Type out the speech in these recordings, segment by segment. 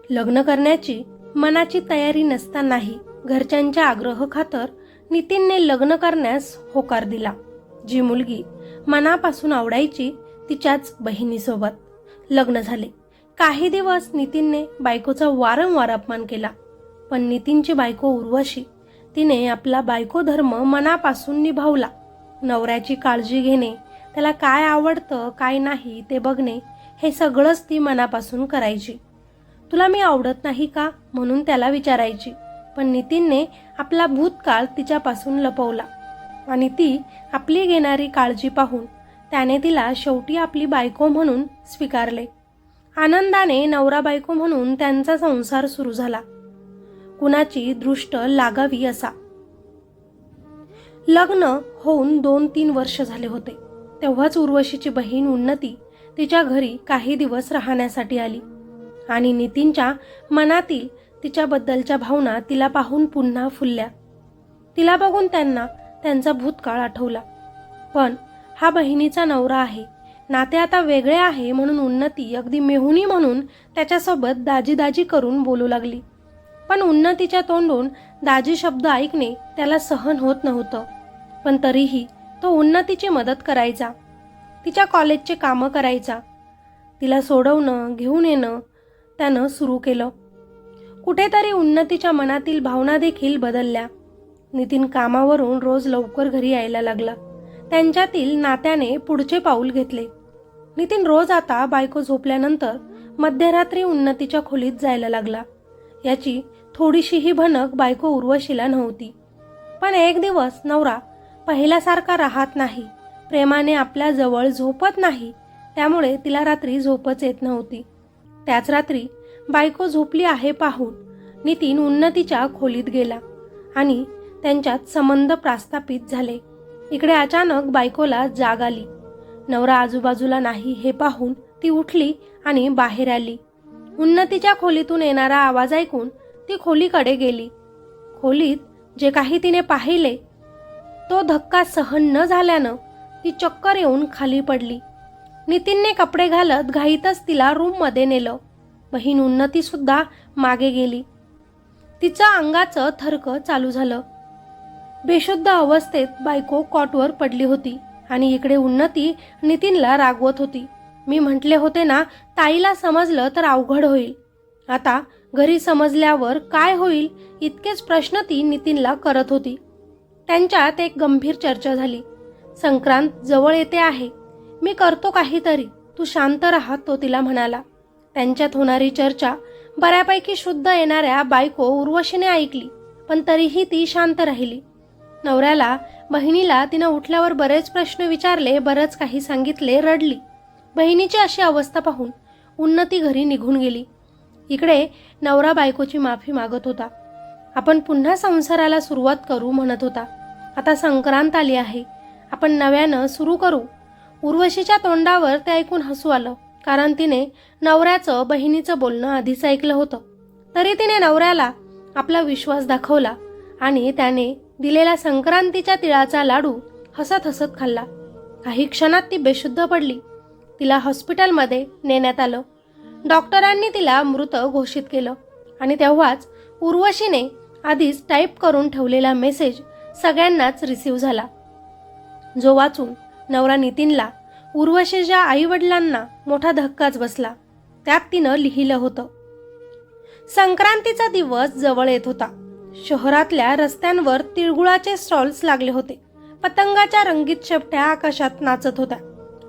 लग्न करण्याची मनाची तयारी नसतानाही घरच्यांच्या आग्रह खातर नितीनने लग्न करण्यास होकार दिला. जी मुलगी मनापासून आवडायची तिच्याच बहिणीसोबत लग्न झाले. काही दिवस नितीनने बायकोचा वारंवार अपमान केला, पण नितीनची बायको उर्वशी तिने आपला बायको धर्म मनापासून निभावला. नवऱ्याची काळजी घेणे, त्याला काय आवडतं काय नाही ते बघणे, हे सगळंच ती मनापासून करायची. तुला मी आवडत नाही का म्हणून त्याला विचारायची, पण नितीनने आपला भूतकाळ तिच्यापासून लपवला आणि ती आपली घेणारी काळजी पाहून त्याने तिला शेवटी आपली बायको म्हणून स्वीकारले. आनंदाने नवरा बायको म्हणून त्यांचा संसार सुरू झाला, कुणाची दृष्ट लागावी असा. लग्न होऊन 2-3 वर्ष झाले होते. तेव्हाच उर्वशीची बहीण उन्नती तिच्या घरी काही दिवस राहण्यासाठी आली आणि नितीनच्या मनातील तिच्याबद्दलच्या भावना तिला पाहून पुन्हा फुलल्या. तिला बघून त्यांना त्यांचा भूतकाळ आठवला. पण हा बहिणीचा नवरा आहे, नाते आता वेगळे आहे म्हणून उन्नती अगदी मेहुणी म्हणून त्याच्यासोबत दाजी दाजी करून बोलू लागली. पण उन्नतीच्या तोंडून दाजी शब्द ऐकणे त्याला सहन होत नव्हतं. पण तरीही तो उन्नतीची मदत करायचा, तिच्या कॉलेजचे कामं करायचा. तिला सोडवणं घेऊन येणं त्यानं सुरू केलं. कुठेतरी उन्नतीच्या मनातील भावना देखील बदलल्या. नितीन कामावरून रोज लवकर घरी यायला लागला. त्यांच्यातील नात्याने पुढचे पाऊल घेतले. नितीन रोज आता बायको झोपल्यानंतर मध्यरात्री उन्नतीच्या खोलीत जायला लागला. याची थोडीशीही भनक बायको उर्वशीला नव्हती. पण एक दिवस नवरा पहिल्यासारखा राहत नाही, प्रेमाने आपल्या जवळ झोपत नाही, त्यामुळे तिला रात्री झोपच येत नव्हती. त्याच रात्री बायको झोपली आहे पाहून नितीन उन्नतीच्या खोलीत गेला आणि त्यांच्यात संबंध प्रस्थापित झाले. इकडे अचानक बायकोला जाग आली. नवरा आजूबाजूला नाही हे पाहून ती उठली आणि बाहेर आली. उन्नतीच्या खोलीतून येणारा आवाज ऐकून ती खोलीकडे गेली. खोलीत जे काही तिने पाहिले तो धक्का सहन न झाल्यानं ती चक्कर येऊन खाली पडली. नितीनने कपडे घालत घाईतच तिला रूममध्ये नेलं. बहीण उन्नती सुद्धा मागे गेली. तिचं अंगाचं थरक चालू झालं. बेशुद्ध अवस्थेत बायको कॉटवर पडली होती आणि इकडे उन्नती नितीनला रागवत होती. मी म्हटले होते ना, ताईला समजलं तर अवघड होईल. आता घरी समजल्यावर काय होईल इतकेच प्रश्न ती नितीनला करत होती. त्यांच्यात एक गंभीर चर्चा झाली. संक्रांत जवळ येते आहे, मी करतो काहीतरी, तू शांत राहा, तो तिला म्हणाला. त्यांच्यात होणारी चर्चा बऱ्यापैकी शुद्ध येणाऱ्या बायको उर्वशीने ऐकली, पण तरीही ती शांत राहिली. नवऱ्याला बहिणीला तिनं उठल्यावर बरेच प्रश्न विचारले, बरंच काही सांगितले, रडली. बहिणीची अशी अवस्था पाहून उन्नती घरी निघून गेली. इकडे नवरा बायकोची माफी मागत होता. आपण पुन्हा संसाराला सुरुवात करू म्हणत होता. आता संक्रांत आली आहे, आपण नव्यानं सुरू करू. उर्वशीच्या तोंडावर ते ऐकून हसू आलं, कारण तिने नवऱ्याचं बहिणीचं बोलणं आधीच ऐकलं होतं. तरी तिने नवऱ्याला आपला विश्वास दाखवला आणि त्याने दिलेला संक्रांतीच्या तिळाचा लाडू हसत हसत खाल्ला. काही क्षणात ती बेशुद्ध पडली. तिला हॉस्पिटलमध्ये नेण्यात आलं. डॉक्टरांनी तिला मृत घोषित केलं आणि तेव्हाच उर्वशीने आधीच टाईप करून ठेवलेला मेसेज सगळ्यांनाच रिसीव झाला, जो वाचून नवरा नितीनला, उर्वशीच्या आईवडिलांना मोठा धक्काच बसला. त्यात तिनं लिहिलं होतं, संक्रांतीचा दिवस जवळ येत होता. शहरातल्या रस्त्यांवर तिळगुळाचे स्टॉल्स लागले होते. पतंगाच्या रंगीत शेपट्या आकाशात नाचत होत्या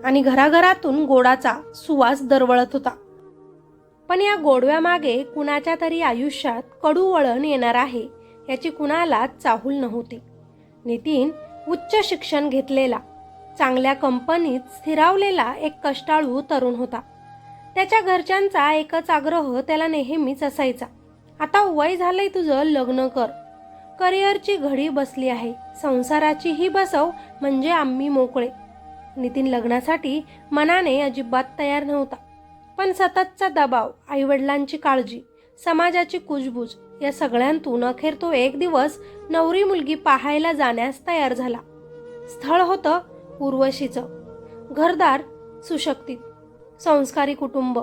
आणि घराघरातून गोडाचा सुवास दरवळत होता. पण या गोडव्यामागे कुणाच्या तरी आयुष्यात कडू वळण येणार आहे याची कुणालाच चाहूल नव्हती. नितीन उच्च शिक्षण घेतलेला, चांगल्या कंपनीत स्थिरावलेला एक कष्टाळू तरुण होता. त्याच्या घरच्यांचा एकच आग्रह त्याला नेहमीच असायचा, आता वय झालंय तुझं, लग्न कर. करिअरची घडी बसली आहे, संसाराचीही बसव, म्हणजे आम्ही मोकळे. नितीन लग्नासाठी मनाने अजिबात तयार नव्हता. पण सततचा दबाव, आईवडिलांची काळजी, समाजाची कुजबूज या सगळ्यांतून अखेर तो एक दिवस नवरी मुलगी पाहायला जाण्यास तयार झाला. स्थळ होतं उर्वशीचं. घरदार, सुशक्तीत, संस्कारी कुटुंब.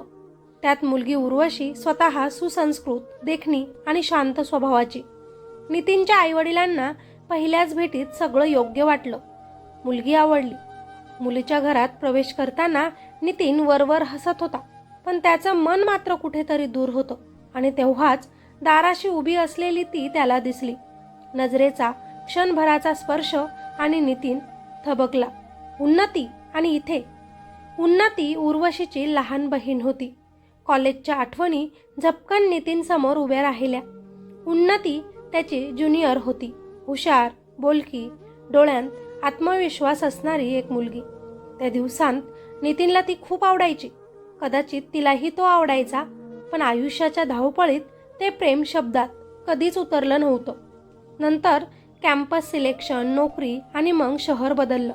त्यात मुलगी उर्वशी स्वतः सुसंस्कृत, देखणी आणि शांत स्वभावाची. नितीनच्या आईवडिलांना पहिल्याच भेटीत सगळं योग्य वाटलं. मुलगी आवडली. मुलीच्या घरात प्रवेश करताना नितीन वरवर हसत होता, पण त्याचं मन मात्र कुठेतरी दूर होतं. आणि तेव्हाच दाराशी उभी असलेली ती त्याला दिसली. नजरेचा क्षणभराचा स्पर्श आणि नितीन थबकला. उन्नती. आणि इथे उन्नती उर्वशीची लहान बहीण होती. कॉलेजच्या आठवणी झपकन नितीन समोर उभ्या राहिल्या. उन्नती त्याची ज्युनियर होती. हुशार, बोलकी, डोळ्यांत आत्मविश्वास असणारी एक मुलगी. त्या दिवसांत नितीनला ती खूप आवडायची. कदाचित तिलाही तो आवडायचा, पण आयुष्याच्या धावपळीत ते प्रेम शब्दात कधीच उतरलं नव्हतं. नंतर कॅम्पस सिलेक्शन, नोकरी आणि मग शहर बदललं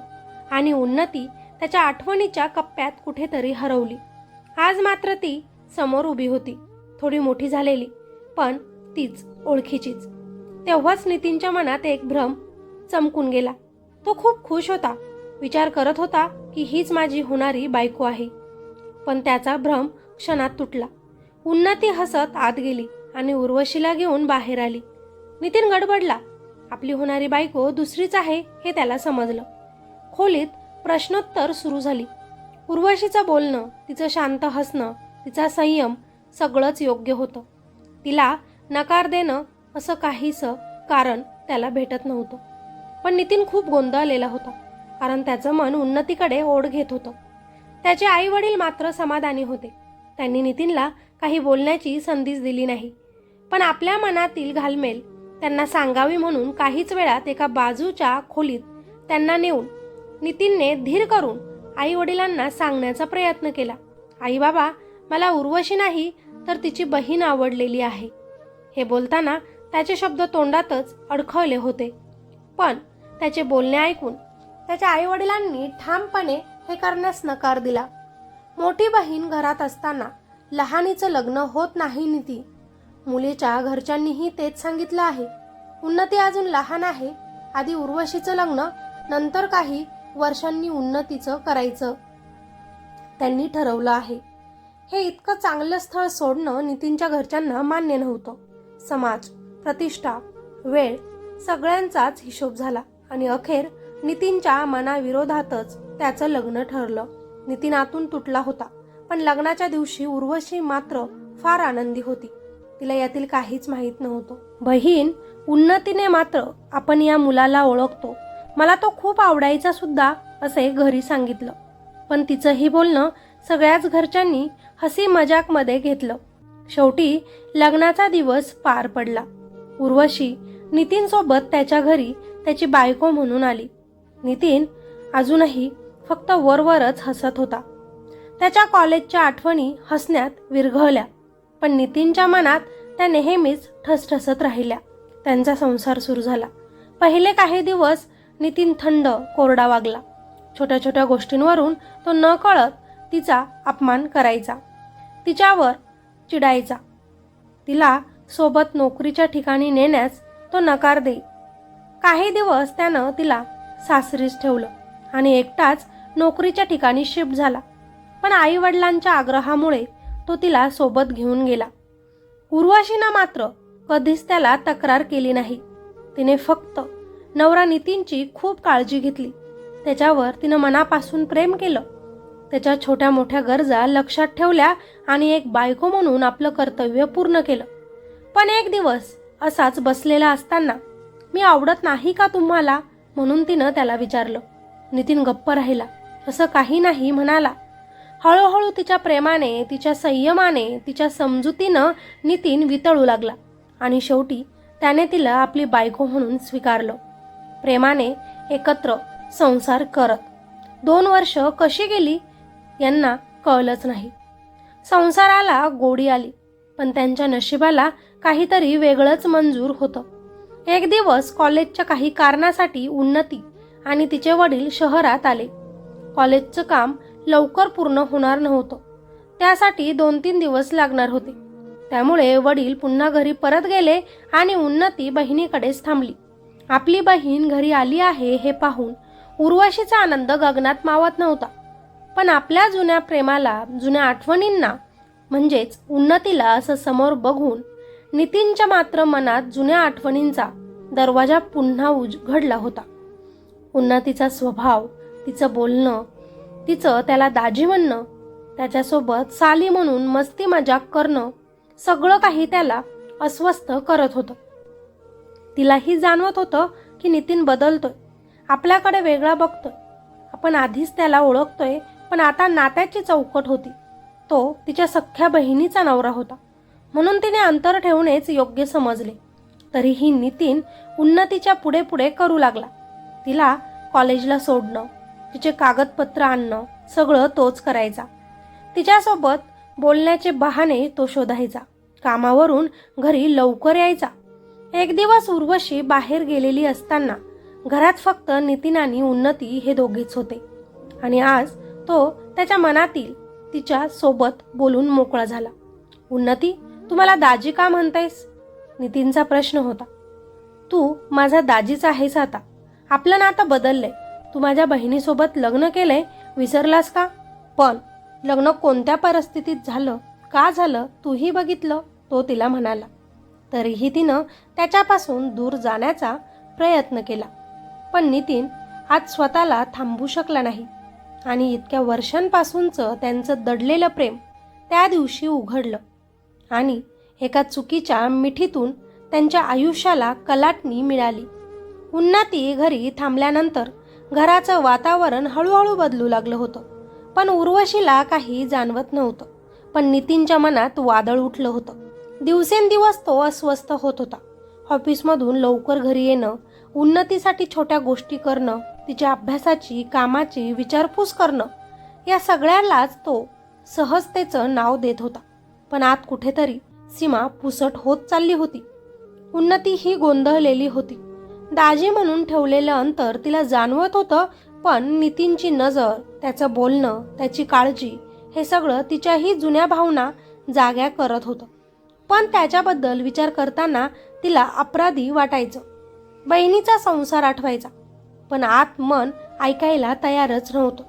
आणि उन्नती त्याच्या आठवणीच्या कप्प्यात कुठेतरी हरवली. आज मात्र ती समोर उभी होती, थोडी मोठी झालेली, पण तीच ओळखीचीच. तेव्हाच नितीनच्या मनात एक भ्रम चमकून गेला. तो खूप खुश होता. विचार करत होता की हीच माझी होणारी बायको आहे. पण त्याचा भ्रम क्षणात तुटला. उन्नती हसत आत गेली आणि उर्वशीला घेऊन बाहेर आली. नितीन गडबडला. आपली होणारी बायको दुसरीच आहे हे त्याला समजलं. खोलीत प्रश्नोत्तर सुरू झाली. उर्वशीचं बोलणं, तिचं शांत हसणं, तिचा संयम सगळंच योग्य होतं. तिला नकार देणं असं काहीसं कारण त्याला भेटत नव्हतं. पण नितीन खूप गोंधळलेला होता, कारण त्याचं मन उन्नतीकडे ओढ घेत होतं. त्याचे आई वडील मात्र समाधानी होते. त्यांनी नितीनला काही बोलण्याची संधीच दिली नाही. पण आपल्या मनातील घालमेल त्यांना सांगावी म्हणून काहीच वेळात एका बाजूच्या खोलीत त्यांना नेऊन नितीनने धीर करून आई वडिलांना सांगण्याचा प्रयत्न केला. आई बाबा, मला उर्वशी नाही तर तिची बहीण आवडलेली आहे. हे बोलताना त्याचे शब्द तोंडातच अडखळले होते. पण त्याचे बोलणे ऐकून त्याच्या आई वडिलांनी ठामपणे हे करण्यास नकार दिला. मोठी बहीण घरात असताना लहानीचं लग्न होत नाही निती. मुलीच्या घरच्यांनीही तेच सांगितलं आहे. उन्नती अजून लहान आहे. आधी उर्वशीचं लग्न, नंतर काही वर्षांनी उन्नतीचं करायचं त्यांनी ठरवलं आहे. हे इतकं चांगलं स्थळ सोडणं नितीनच्या घरच्यांना मान्य नव्हतं. समाज, प्रतिष्ठा, वेळ सगळ्यांचाच हिशोब झाला आणि अखेर नितीनच्या मनाविरोधातच त्याचं लग्न ठरलं. नितीन आतून तुटला होता, पण लग्नाच्या दिवशी उर्वशी मात्र फार आनंदी होती. तिला यातील काहीच माहीत नव्हतं. बहीण उन्नतीने मात्र आपण या मुलाला ओळखतो, मला तो खूप आवडायचा सुद्धा असे घरी सांगितलं. पण तिचंही बोलणं सगळ्याच घरच्यांनी हसी मजाकमध्ये घेतलं. शेवटी लग्नाचा दिवस पार पडला. उर्वशी नितीन सोबत त्याच्या घरी त्याची बायको म्हणून आली. नितीन अजूनही फक्त वरवरच हसत होता. त्याच्या कॉलेजच्या आठवणी हसण्यात विरघळल्या, पण नितीनच्या मनात त्या नेहमीच ठसठसत राहिल्या. त्यांचा संसार सुरू झाला. पहिले काही दिवस नितीन थंड, कोरडा वागला. छोट्या छोट्या गोष्टींवरून तो नकळत तिचा अपमान करायचा, तिच्यावर चिडायचा. तिला सोबत नोकरीच्या ठिकाणी नेण्यास तो नकार देई. काही दिवस त्यानं तिला सासरीच ठेवलं आणि एकटाच नोकरीच्या ठिकाणी शिफ्ट झाला. पण आई वडिलांच्या आग्रहामुळे तो तिला सोबत घेऊन गेला. उर्वशीनं मात्र कधीच त्याला तक्रार केली नाही. तिने फक्त नवरा नितीनची खूप काळजी घेतली. त्याच्यावर तिनं मनापासून प्रेम केलं. त्याच्या छोट्या मोठ्या गरजा लक्षात ठेवल्या आणि एक बायको म्हणून आपलं कर्तव्य पूर्ण केलं. पण एक दिवस असाच बसलेला असताना, मी आवडत नाही का तुम्हाला, म्हणून तिनं त्याला विचारलं. नितीन गप्प राहिला. असं काही नाही म्हणाला. हळूहळू तिच्या प्रेमाने, तिच्या संयमाने, तिच्या समजुतीनं नितीन वितळू लागला आणि शेवटी त्याने तिला आपली बायको म्हणून स्वीकारलं. प्रेमाने एकत्र संसार करत 2 वर्ष कशी गेली यांना कळलंच नाही. संसाराला गोडी आली, पण त्यांच्या नशिबाला काहीतरी वेगळंच मंजूर होतं. एक दिवस कॉलेजच्या काही कारणासाठी उन्नती आणि तिचे वडील शहरात आले. कॉलेजचं काम लवकर पूर्ण होणार नव्हतं. त्यासाठी 2-3 दिवस लागणार होते. त्यामुळे वडील पुन्हा घरी परत गेले आणि उन्नती बहिणीकडेच थांबली. आपली बहीण घरी आली आहे हे पाहून उर्वशीचा आनंद गगनात मावत नव्हता. पण आपल्या जुन्या प्रेमाला, जुन्या आठवणींना म्हणजेच उन्नतीला असं समोर बघून नितीनच्या मात्र मनात जुन्या आठवणींचा दरवाजा पुन्हा उघडला होता. उन्नतीचा स्वभाव, तिचं बोलणं, तिचं त्याला दाजी म्हणणं, त्याच्यासोबत साली म्हणून मस्ती मजाक करणं, सगळं काही त्याला अस्वस्थ करत होतं. तिलाही जाणवत होतं की नितीन बदलतोय, आपल्याकडे वेगळा बघतोय. आपण आधीच त्याला ओळखतोय, पण आता नात्याची चौकट होती. तो तिच्या सख्ख्या बहिणीचा नवरा होता, म्हणून तिने अंतर ठेवणेच योग्य समजले. तरीही नितीन उन्नतीच्या पुढे पुढे करू लागला. तिला कॉलेजला सोडणं, तिचे कागदपत्र आणणं सगळं तोच करायचा. तिच्यासोबत बोलण्याचे बहाणे तो शोधायचा. कामावरून घरी लवकर यायचा. एक दिवस उर्वशी बाहेर गेलेली असताना घरात फक्त नितीन आणि उन्नती हे दोघेच होते. आणि आज तो त्याच्या मनातील तिच्या सोबत बोलून मोकळा झाला. उन्नती, तू मला दाजी का म्हणतेस? नितीनचा प्रश्न होता. तू माझा दाजीच आहेस आता. आपलं नातं बदललंय. तू माझ्या बहिणीसोबत लग्न केलंय, विसरलास का? पण लग्न कोणत्या परिस्थितीत झालं, का झालं, तूही बघितलं, तो तिला म्हणाला. तरीही तिनं त्याच्यापासून दूर जाण्याचा प्रयत्न केला. पण नितीन आज स्वतःला थांबवू शकला नाही. आणि इतक्या वर्षांपासूनचं त्यांचं दडलेलं प्रेम त्या दिवशी उघडलं. आणि एका चुकीच्या मिठीतून त्यांच्या आयुष्याला कलाटणी मिळाली. उन्नती घरी थांबल्यानंतर घराचं वातावरण हळूहळू बदलू लागलं होतं. पण उर्वशीला काही जाणवत नव्हतं. पण नितीनच्या मनात वादळ उठलं होतं. दिवसेंदिवस तो अस्वस्थ होत होता. ऑफिसमधून लवकर घरी येणं, उन्नतीसाठी छोट्या गोष्टी करणं, तिच्या अभ्यासाची, कामाची विचारपूस करणं, या सगळ्यालाच तो सहजतेचं नाव देत होता. पण आत कुठेतरी सीमा पुसट होत चालली होती. उन्नती ही गोंधळलेली होती. दाजी म्हणून ठेवलेलं अंतर तिला जाणवत होतं, पण नितीनची नजर, त्याचं बोलणं, त्याची काळजी हे सगळं तिच्याही जुन्या भावना जाग्या करत होतं. पण त्याच्याबद्दल विचार करताना तिला अपराधी वाटायचं. बहिणीचा संसार आठवायचा, पण आत मन ऐकायला तयारच नव्हतं.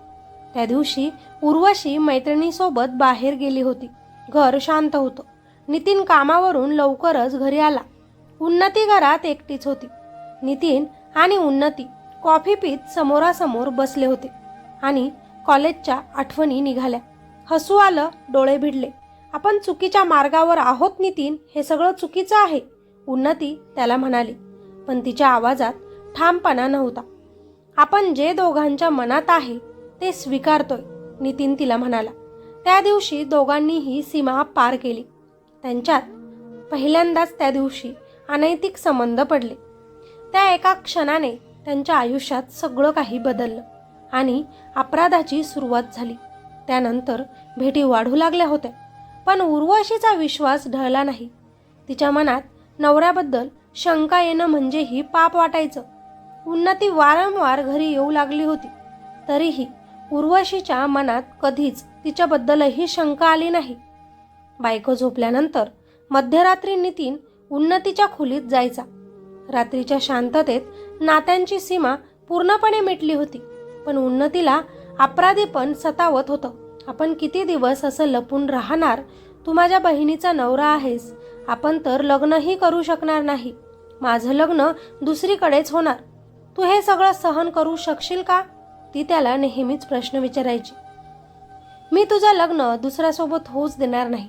त्या दिवशी उर्वशी मैत्रिणीसोबत बाहेर गेली होती. घर शांत होतं. नितीन कामावरून लवकरच घरी आला. उन्नती घरात एकटीच होती. नितीन आणि उन्नती कॉफी पीत समोरासमोर बसले होते आणि कॉलेजच्या आठवणी निघाल्या. हसू आलं, डोळे भिडले. आपण चुकीच्या मार्गावर आहोत नितीन, हे सगळं चुकीचं आहे, उन्नती त्याला म्हणाली. पण तिच्या आवाजात ठामपणा नव्हता. आपण जे दोघांच्या मनात आहे ते स्वीकारतोय, नितीन तिला म्हणाला. त्या दिवशी दोघांनीही सीमा पार केली. त्यांच्यात पहिल्यांदाच त्या दिवशी अनैतिक संबंध पडले. त्या एका क्षणाने त्यांच्या आयुष्यात सगळं काही बदललं आणि अपराधाची सुरुवात झाली. त्यानंतर भेटी वाढू लागल्या होत्या. पण उर्वशीचा विश्वास ढळला नाही. तिच्या मनात नवऱ्याबद्दल शंका येणं म्हणजेही पाप वाटायचं. उन्नती वारंवार घरी येऊ लागली होती. तरीही उर्वशीच्या मनात कधीच तिच्याबद्दलही शंका आली नाही. बायको झोपल्यानंतर मध्यरात्री नितीन उन्नतीच्या खोलीत जायचा. रात्रीच्या शांततेत नात्यांची सीमा पूर्णपणे मिटली होती. पण उन्नतीला अपराधीपण सतावत होतं. आपण किती दिवस असं लपून राहणार? तू माझ्या बहिणीचा नवरा आहेस. आपण तर लग्नही करू शकणार नाही. माझं लग्न दुसरीकडेच होणार. तू हे सगळं सहन करू शकशील का? ती त्याला नेहमीच प्रश्न विचारायची. मी तुझं लग्न दुसऱ्यासोबत होऊच देणार नाही.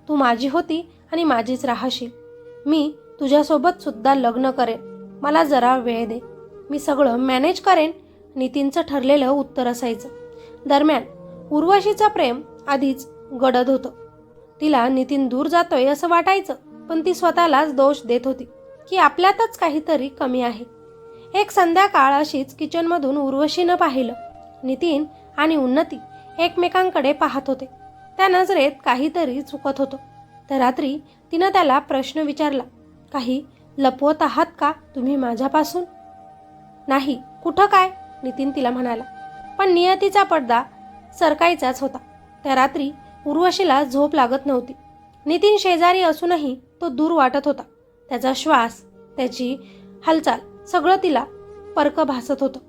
तू माझी होती आणि माझीच राहशील. मी तुझ्यासोबत सुद्धा लग्न करेन. मला जरा वेळ दे, मी सगळं मॅनेज करेन, नितीनचं ठरलेलं उत्तर असायचं. दरम्यान उर्वशीचं प्रेम आधीच गडद होतं. तिला नितीन दूर जातोय असं वाटायचं, पण ती स्वतःलाच दोष देत होती की आपल्यातच काहीतरी कमी आहे. एक संध्याकाळ अशीच किचनमधून उर्वशीनं पाहिलं. नितीन आणि उन्नती एकमेकांकडे पाहत होते. त्या नजरेत काहीतरी चुकत होतं. त्या रात्री तिनं त्याला प्रश्न विचारला, काही लपवत आहात का तुम्ही माझ्यापासून? नाही, कुठं काय, नितीन तिला म्हणाला. पण नियतीचा पडदा सरकायचाच होता. त्या रात्री उर्वशीला झोप लागत नव्हती. नितीन शेजारी असूनही तो दूर वाटत होता. त्याचा श्वास, त्याची हालचाल सगळं तिला परक भासत होतं.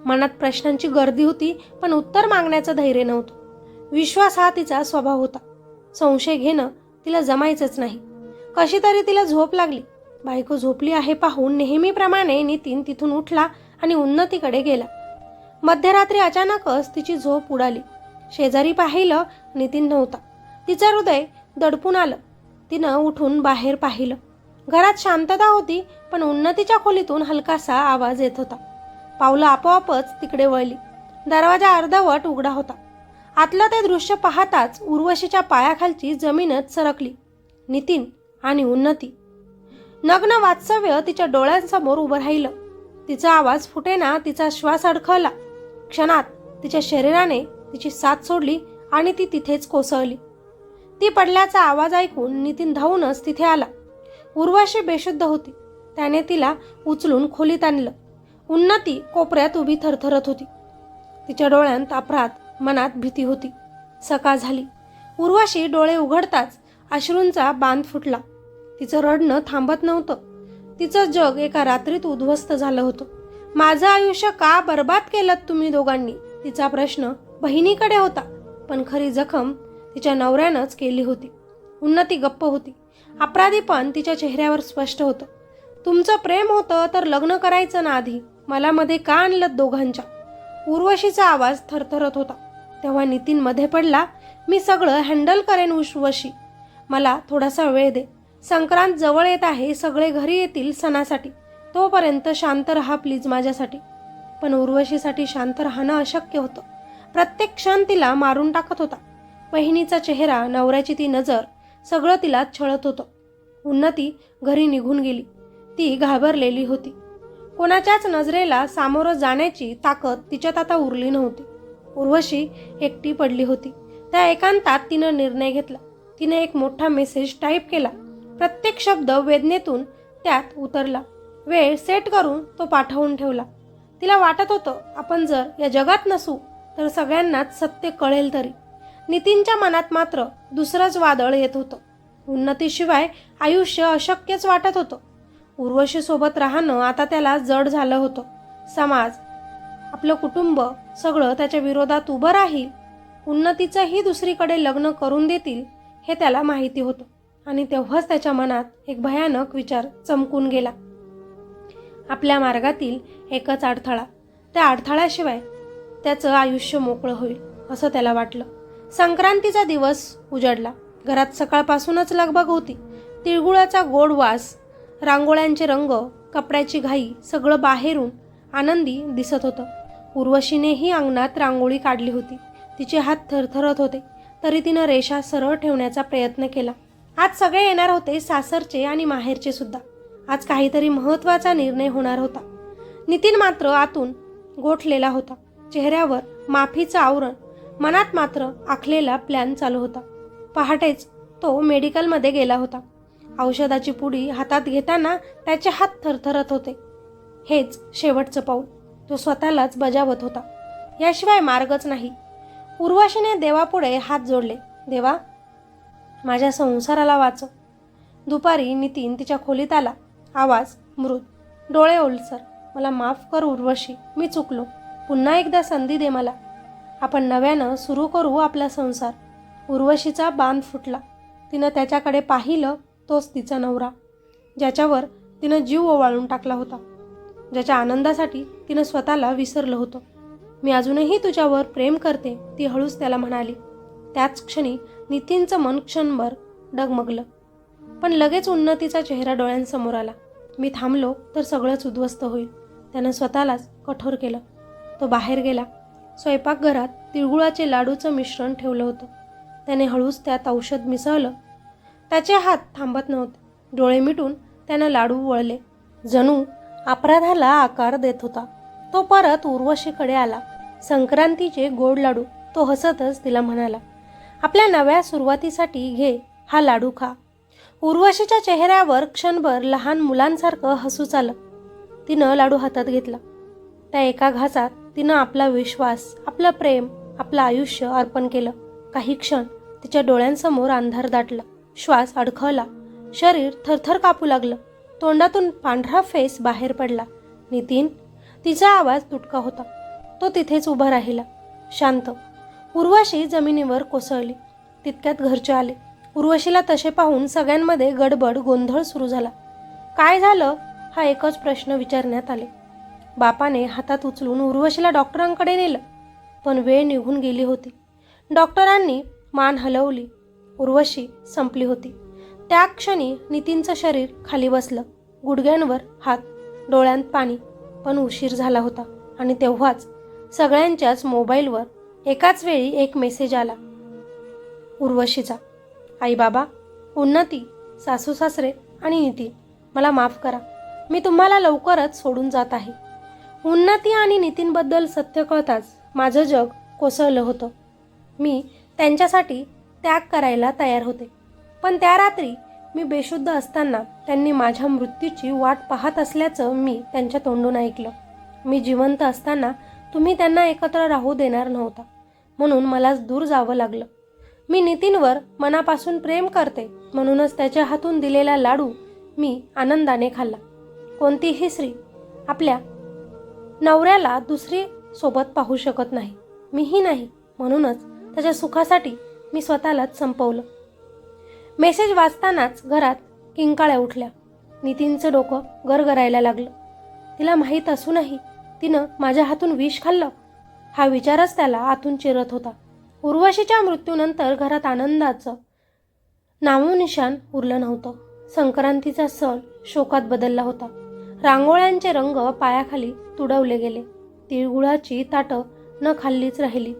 मनात प्रश्नांची गर्दी होती, पण उत्तर मागण्याचं धैर्य नव्हतं. विश्वास हा तिचा स्वभाव होता. संशय घेणं तिला जमायचंच नाही. कशी तरी तिला झोप लागली. बायको झोपली आहे पाहून नेहमीप्रमाणे नितीन तिथून उठला आणि उन्नतीकडे गेला. मध्यरात्री अचानकच तिची झोप उडाली. शेजारी पाहिलं, नितीन नव्हता. तिचं हृदय दडपून आलं. तिनं उठून बाहेर पाहिलं. घरात शांतता होती, पण उन्नतीच्या खोलीतून हलकासा आवाज येत होता. पावलं आपोआपच तिकडे वळली. दरवाजा अर्धवट उघडा होता. आतलं ते दृश्य पाहताच उर्वशीच्या पायाखालची जमीनच सरकली. नितीन आणि उन्नती. नग्न वास्तव्य तिच्या डोळ्यांसमोर उभं राहिलं. तिचा आवाज फुटेना, तिचा श्वास अडखळला. क्षणात तिच्या शरीराने तिची साथ सोडली आणि ती तिथेच कोसळली. ती पडल्याचा आवाज ऐकून नितीन धावूनच तिथे आला. उर्वशी बेशुद्ध होती. त्याने तिला उचलून खोलीत आणलं. उन्नती कोपऱ्यात उभी थरथरत होती. तिच्या डोळ्यांत अपराध, मनात भीती होती. सकाळ झाली. उर्वशी डोळे उघडताच अश्रूंचा बांध फुटला. तिचं रडणं थांबत नव्हतं. तिचं जग एका रात्रीत उद्ध्वस्त झालं होतं. माझं आयुष्य का बर्बाद केलं तुम्ही दोघांनी? तिचा प्रश्न बहिणीकडे होता, पण खरी जखम तिच्या नवऱ्यानंच केली होती. उन्नती गप्प होती. अपराधीपण तिच्या चेहऱ्यावर स्पष्ट होतं. तुमचं प्रेम होतं तर लग्न करायचं ना आधी. मला मध्ये का आणलं दोघांच्या? उर्वशीचा आवाज थरथरत होता. तेव्हा नितीन मध्ये पडला. मी सगळं हँडल करेन उर्वशी. मला थोडासा वेळ दे. संक्रांत जवळ येत आहे. सगळे घरी येतील सणासाठी. तोपर्यंत शांत राहा प्लीज माझ्यासाठी. पण उर्वशीसाठी शांत राहणं अशक्य होतं. प्रत्येक क्षण तिला मारून टाकत होता. बहिणीचा चेहरा, नवऱ्याची ती नजर, सगळं तिला छळत होतं. उन्नती घरी निघून गेली. ती घाबरलेली होती. कोणाच्याच नजरेला सामोरं जाण्याची ताकद तिच्यात आता उरली नव्हती. उर्वशी एकटी पडली होती. त्या एकांतात तिनं निर्णय घेतला. तिने एक मोठा मेसेज टाईप केला. प्रत्येक शब्द वेदनेतून त्यात उतरला. वेळ सेट करून तो पाठवून ठेवला. तिला वाटत होतं, आपण जर या जगात नसू तर सगळ्यांनाच सत्य कळेल तरी. नितीनच्या मनात मात्र दुसरंच वादळ येत होतं. उन्नतीशिवाय आयुष्य अशक्यच वाटत होतं. उर्वशीसोबत राहणं आता त्याला जड झालं होतं. समाज, आपलं कुटुंब सगळं त्याच्या विरोधात उभं राहील. उन्नतीचंही दुसरीकडे लग्न करून देतील हे त्याला माहिती होतं. आणि तेव्हाच त्याच्या मनात एक भयानक विचार चमकून गेला. आपल्या मार्गातील एकच अडथळा, त्या अडथळ्याशिवाय त्याचं आयुष्य मोकळं होईल असं त्याला वाटलं. संक्रांतीचा दिवस उजडला. घरात सकाळपासूनच लगबग होती. तिळगुळाचा गोड वास, रांगोळ्यांचे रंग, कपड्याची घाई, सगळं बाहेरून आनंदी दिसत होतं. उर्वशीनेही अंगणात रांगोळी काढली होती. तिचे हात थरथरत होते, तरी तिनं रेषा सरळ ठेवण्याचा प्रयत्न केला. आज सगळे येणार होते, सासरचे आणि माहेरचे सुद्धा. आज काहीतरी महत्त्वाचा निर्णय होणार होता. नितीन मात्र आतून गोठलेला होता. चेहऱ्यावर माफीचं आवरण, मनात मात्र आखलेला प्लॅन चालू होता. पहाटेच तो मेडिकलमध्ये गेला होता. औषधाची पुडी हातात घेताना त्याचे हात थरथरत होते. हेच शेवटचं पाऊल तो स्वतःलाच बजावत होता. याशिवाय मार्गच नाही. उर्वशीने देवापुढे हात जोडले. देवा, माझ्या संसाराला वाचव. दुपारी नितीन तिच्या खोलीत आला. आवाज मृद, डोळे ओलसर. मला माफ कर उर्वशी, मी चुकलो. पुन्हा एकदा संधी दे मला. आपण नव्यानं सुरू करू आपला संसार. उर्वशीचा बांध फुटला. तिनं त्याच्याकडे पाहिलं. तोच तिचा नवरा, ज्याच्यावर तिनं जीव ओवाळून टाकला होता, ज्याच्या आनंदासाठी तिनं स्वतःला विसरलं होतं. मी अजूनही तुझ्यावर प्रेम करते, ती हळूच त्याला म्हणाली. त्याच क्षणी नितीनचं मन क्षणभर डगमगलं. पण लगेच उन्नतीचा चेहरा डोळ्यांसमोर आला. मी थांबलो तर सगळंच उद्ध्वस्त होईल. त्यानं स्वतःलाच कठोर केलं. तो बाहेर गेला. स्वयंपाकघरात तिळगुळाचे लाडूचं मिश्रण ठेवलं होतं. त्याने हळूच त्यात औषध मिसळलं. त्याचे हात थांबत नव्हते. डोळे मिटून त्यानं लाडू वळले. जणू अपराधाला आकार देत होता. तो परत उर्वशीकडे आला. संक्रांतीचे गोड लाडू. तो हसतच तिला म्हणाला, आपल्या नव्या सुरुवातीसाठी घे हा लाडू खा. उर्वशीच्या चेहऱ्यावर क्षणभर लहान मुलांसारखं हसूच आलं. तिनं लाडू हातात घेतला. त्या एका घासात तिनं आपला विश्वास, आपलं प्रेम, आपलं आयुष्य अर्पण केलं. काही क्षण तिच्या डोळ्यांसमोर अंधार दाटला. श्वास अडखळला. शरीर थरथर कापू लागलं. तोंडातून पांढरा फेस बाहेर पडला. नितीन. तिचा आवाज तुटका होता. तो तिथेच उभा राहिला, शांत. उर्वशी जमिनीवर कोसळली. तितक्यात घरचे आले. उर्वशीला तसे पाहून सगळ्यांमध्ये गडबड गोंधळ सुरू झाला. काय झालं हा एकच प्रश्न विचारण्यात आले. बापाने हातात उचलून उर्वशीला डॉक्टरांकडे नेलं, पण वेळ निघून गेली होती. डॉक्टरांनी मान हलवली. उर्वशी संपली होती. त्या क्षणी नितीनचं शरीर खाली बसलं, गुडघ्यांवर हात, डोळ्यांत पाणी. पण उशीर झाला होता आणि तेव्हाच सगळ्यांच्याच मोबाईलवर एकाच वेळी एक मेसेज आला. उर्वशीचा. आई बाबा, उन्नती, सासू सासरे आणि नितीन, मला माफ करा. मी तुम्हाला लवकरच सोडून जात आहे. उन्नती आणि नितीनबद्दल सत्य कळताच माझं जग कोसळलं होतं. मी त्यांच्यासाठी त्याग करायला तयार होते. पण त्या रात्री मी बेशुद्ध असताना त्यांनी माझ्या मृत्यूची वाट पाहत असल्याचं मी त्यांच्या तोंडून ऐकलं. मी जिवंत असताना तुम्ही त्यांना एकत्र राहू देणार नव्हता, म्हणून मलाच दूर जावं लागलं. मी नितीनवर मनापासून प्रेम करते, म्हणूनच त्याच्या हातून दिलेला लाडू मी आनंदाने खाल्ला. कोणतीही स्त्री आपल्या नवऱ्याला दुसरी सोबत पाहू शकत नाही, मीही नाही. म्हणूनच त्याच्या सुखासाठी मी स्वतःलाच संपवलं. मेसेज वाचतानाच घरात किंकाळ्या उठल्या. नितीनचं डोकं गरगरायला लागलं. तिला माहीत असूनही तिनं माझ्या हातून विष खाल्लं, हा विचारच त्याला आतून चिरत होता. उर्वशीच्या मृत्यूनंतर घरात आनंदाचं नामोनिशाण उरलं नव्हतं. संक्रांतीचा सण शोकात बदलला होता. रांगोळ्यांचे रंग पायाखाली तुडवले गेले. तिळगुळाची ताटं न खाल्लीच राहिली.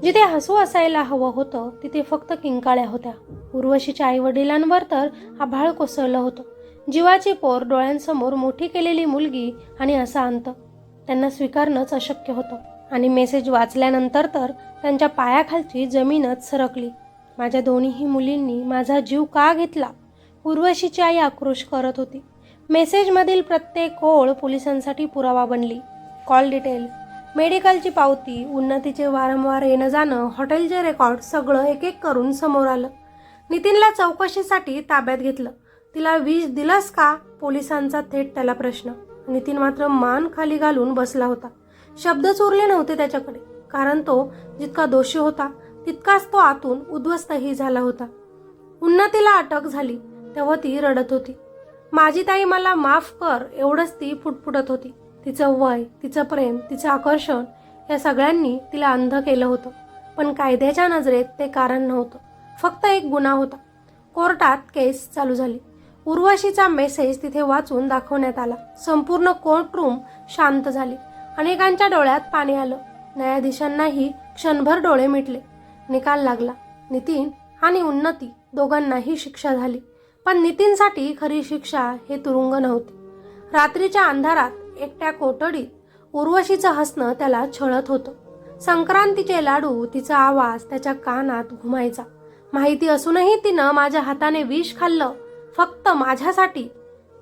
जिथे हसू असायला हवं होतं तिथे फक्त किंकाळ्या होत्या. उर्वशीच्या आईवडिलांवर तर आभाळ कोसळलं होतं. जीवाची पोर, डोळ्यांसमोर मोठी केलेली मुलगी आणि असा अंत त्यांना स्वीकारणंच अशक्य होतं. आणि मेसेज वाचल्यानंतर तर त्यांच्या पायाखालची जमीनच सरकली. माझ्या दोन्हीही मुलींनी माझा जीव का घेतला? उर्वशीची आई आक्रोश करत होती. मेसेजमधील प्रत्येक ओळ पोलिसांसाठी पुरावा बनली. कॉल डिटेल, मेडिकलची पावती, उन्नतीचे वारंवार येणं जाणं, हॉटेलचे रेकॉर्ड, सगळं एक एक करून समोर आलं. नितीनला चौकशीसाठी ताब्यात घेतलं. तिला विष दिलंस का? पोलिसांचा थेट त्याला प्रश्न. नितीन मात्र मान खाली घालून बसला होता. शब्दच उरले नव्हते त्याच्याकडे, कारण तो जितका दोषी होता तितकाच तो आतून उद्ध्वस्तही झाला होता. उन्नतीला अटक झाली तेव्हा ती रडत होती. माझी ताई, मला माफ कर, एवढंच ती फुटफुटत होती. तिचं वय, तिचं प्रेम, तिचं आकर्षण या सगळ्यांनी तिला अंध केलं होतं. पण कायद्याच्या नजरेत ते कारण नव्हतं, फक्त एक गुन्हा होता. कोर्टात केस चालू झाली. उर्वशीचा मेसेज तिथे वाचून दाखवण्यात आला. संपूर्ण कोर्टरूम शांत झाली. अनेकांच्या डोळ्यात पाणी आलं. न्यायाधीशांनाही क्षणभर डोळे मिटले. निकाल लागला. नितीन आणि उन्नती दोघांनाही शिक्षा झाली. पण नितीनसाठी खरी शिक्षा हे तुरुंग नव्हती. रात्रीच्या अंधारात एकट्या कोठडीत उर्वशीचं हसणं त्याला छळत होतं. संक्रांतीचे लाडू, तिचा आवाज त्याच्या कानात घुमायचा. माहिती असूनही तिनं माझ्या हाताने विष खाल्लं, फक्त माझ्यासाठी,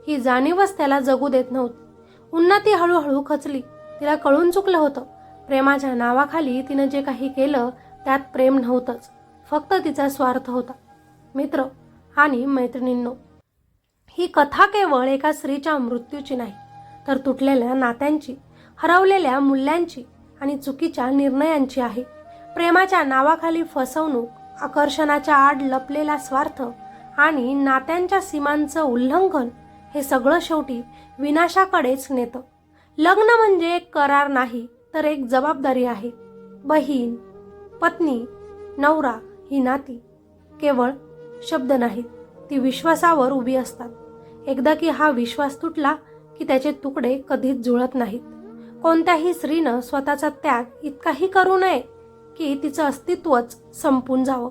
ही जाणीवच त्याला जगू देत नव्हती. उन्नती हळूहळू खचली. तिला कळून चुकलं होतं. प्रेमाच्या नावाखाली तिनं जे काही केलं त्यात प्रेम नव्हतंच, फक्त तिचा स्वार्थ होता. मित्र आणि मैत्रिणींनो, ही कथा केवळ एका स्त्रीच्या मृत्यूची नाही, तर तुटलेल्या नात्यांची, हरवलेल्या मूल्यांची आणि चुकीच्या निर्णयांची आहे. प्रेमाच्या नावाखाली फसवणूक, आकर्षणाच्या आड लपलेला स्वार्थ आणि नात्यांच्या सीमांचं उल्लंघन हे सगळं शेवटी विनाशाकडेच नेतं. लग्न म्हणजे एक करार नाही, तर एक जबाबदारी आहे. बहीण, पत्नी, नवरा ही नाती केवळ शब्द नाहीत, ती विश्वासावर उभी असतात. एकदा की हा विश्वास तुटला की त्याचे तुकडे कधीच जुळत नाहीत. कोणत्याही स्त्रीनं स्वतःचा त्याग इतकाही करू नये की तिचं अस्तित्वच संपून जावं.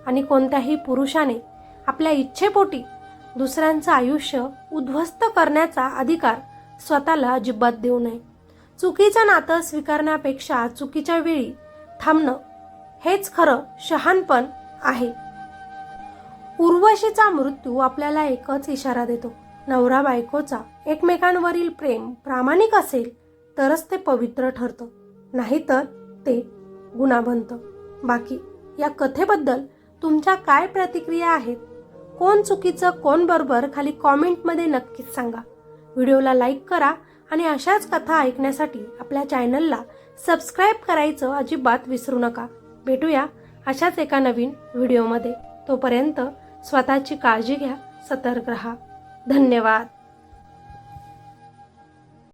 आणि कोणत्याही पुरुषाने आपल्या इच्छेपोटी दुसऱ्यांचं आयुष्य उद्ध्वस्त करण्याचा अधिकार स्वतःला अजिबात देऊ नये. चुकीचं नातं स्वीकारण्यापेक्षा चुकीच्या वेळी थांबणं हेच खरं शहाणपण आहे. उर्वशीचा मृत्यू आपल्याला एकच इशारा देतो. नवरा बायकोचा एकमेकांवरील प्रेम प्रामाणिक असेल तरच ते पवित्र ठरतं, नाहीतर ते गुन्हा बनतं. बाकी या कथेबद्दल तुमच्या काय प्रतिक्रिया आहेत? कोण चुकीचं, कोण बरोबर, खाली कॉमेंटमध्ये नक्कीच सांगा. व्हिडिओला लाईक करा आणि अशाच कथा ऐकण्यासाठी आपल्या चॅनलला सबस्क्राईब करायचं अजिबात विसरू नका. भेटूया अशाच एका नवीन व्हिडिओमध्ये. तोपर्यंत स्वतःची काळजी घ्या, सतर्क रहा. धन्यवाद.